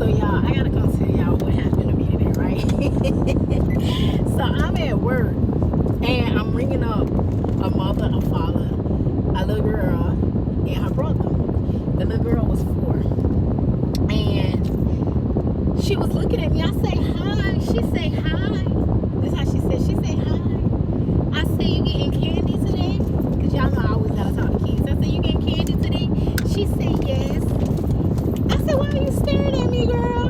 So y'all, I gotta come tell y'all what happened to me today, right? So I'm at work and I'm ringing up a mother, a father, a little girl, and her brother. The little girl was 4, and she was looking at me. I say hi. She say hi. This is how she said. She say hi. I say, you getting candy today? Cause y'all know I always gotta talk to kids. I say, you getting candy today? She say yes. I said, why are you staring at me, girl?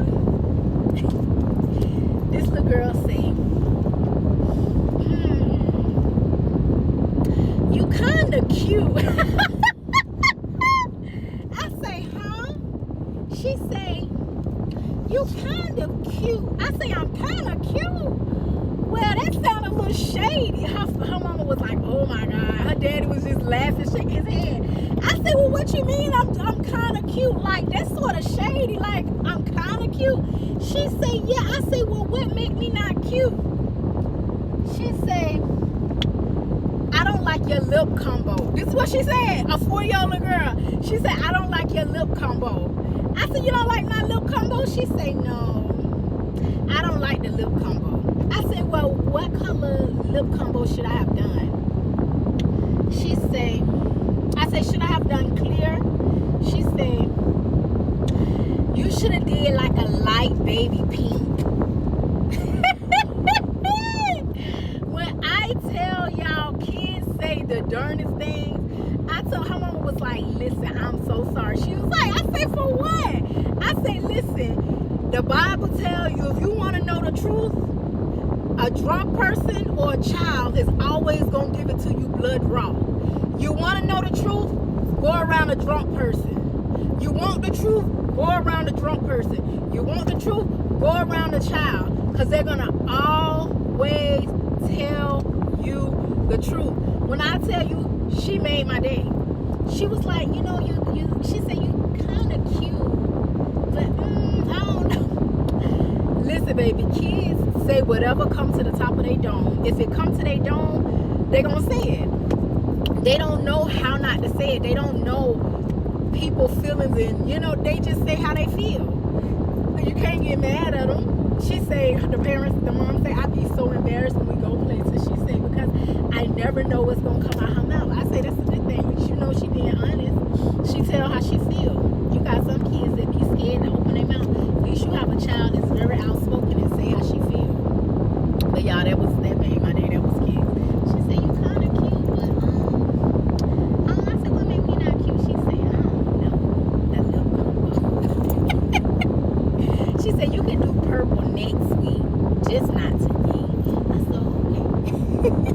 This little girl say, you kinda cute. I say, huh? She say, you kind of cute. I say, I'm kind of cute. Well, that sounded a little shady. Her mama was like, oh my God. Her daddy was just laughing, shaking his head. I said, well, what you mean I'm kind of cute? Like, that's sort of shady. Like, I'm kind of cute. She say, yeah. I say, well, what make me not cute? She say, I don't like your lip combo. This is what she said, a 4-year-old girl. She said, I don't like your lip combo. I said, you don't like my lip combo? She say, no, I don't like the lip combo. I said, well, what color lip combo should I have done? She say, I said, should I have done clear? She said, you should have did like a light baby pink. When I tell y'all kids say the darndest things, I told her mama was like, listen, I'm so sorry. She was like, I say, for what? I say, listen, the Bible tells you if you want to know the truth, a drunk person or a child is always going to give it to you blood raw. You want to know the truth? Go around a drunk person. You want the truth? Go around a drunk person. You want the truth? Go around a child. Because they're going to always tell you the truth. When I tell you, she made my day. She was like, you know, she said, you kind of cute. But, I don't know. Listen, baby, kids say whatever comes to the top of their dome. If it comes to their dome, they're going to say it. They don't know how not to say it. They don't know people's feelings, and, you know, they just say how they feel. You can't get mad at them. She say, the mom say, I be so embarrassed when we go places. She say, because I never know what's going to come out her mouth. I say, that's a good thing. But you know she being honest. She tell how she feel. You got some kids that be scared to open their mouth. At least you have a child that's very outspoken and say how she feel. But y'all, that made my day. That was cute. She said, you kind of cute, but I said, what make me not cute? She said, I don't know. That little combo. She said, you can do purple next week, just not today. I said, okay.